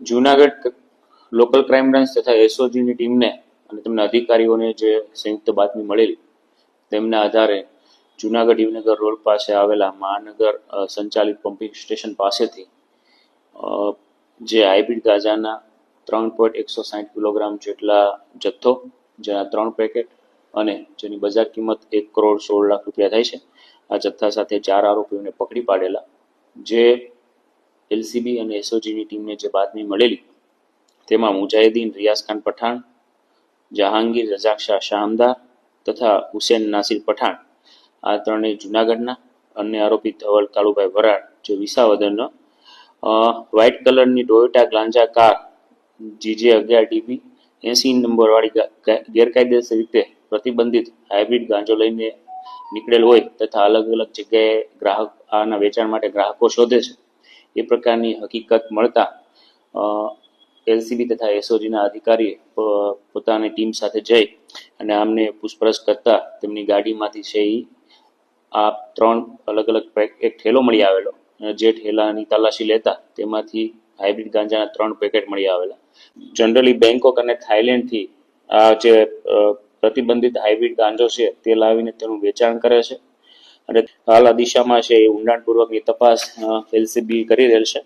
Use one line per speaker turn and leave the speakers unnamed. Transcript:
Junagadh local crime branch તથા એસઓજીની ટીમને અને તેમના અધિકારીઓને જે સંયુક્ત બાતમી મળેલી તેમના આધારે જૂનાગઢ યુવનગર રોડ પાસે આવેલા મહાનગર સંચાલિત પમ્પિંગ સ્ટેશન પાસેથી જે હાઇબ્રિડ ગાંજાના 3.160 કિલોગ્રામ જેટલા જથ્થો, જેના 3 પેકેટ અને જેની બજાર કિંમત 1 કરોડ 16 લાખ રૂપિયા થાય છે, આ જથ્થા સાથે 4 આરોપીઓને પકડી પાડેલા. જે એલસીબી અને એસઓજીની ટીમને જે બાતમી મળેલી તેમાં મુજાહિદીન રિયાઝ ખાન પઠાણ, જહાંગીર રજાક શાહ શામદાર તથા હુસેન નાસિર પઠાણ, આ ત્રણેય જૂનાગઢના. અન્ય આરોપી ધવલ કાળુભાઈ વરાળ જે વિસાવદરનો વ્હાઇટ કલરની Toyota Glanza car GJ 11DB 80 નંબર વાળી ગેરકાયદેસર રીતે પ્રતિબંધિત હાઇબ્રિડ ગાંજો લઈને નીકળેલ હોય તથા અલગ અલગ જગ્યાએ ગ્રાહક આના વેચાણ માટે ગ્રાહકો શોધે છે, એ પ્રકારની હકીકત મળતા એલસીબી તથા એસઓજીના અધિકારીએ પોતાની ટીમ સાથે જઈ અને આમને પૂછપરછ કરતા તેમની ગાડીમાંથી છે આ 3 અલગ અલગ એક ઠેલો મળી આવેલો. જે ઠેલાની તલાશી લેતા તેમાંથી હાઇબ્રિડ ગાંજાના 3 પેકેટ મળી આવેલા. જનરલી બેંકોક અને થાઇલેન્ડથી આ જે પ્રતિબંધિત હાઇબ્રિડ ગાંજો છે તે લાવીને તેનું વેચાણ કરે છે અને હાલ આ દિશામાં છે એ ઊંડાણપૂર્વકની તપાસ એલસીબી કરી રહેલ છે.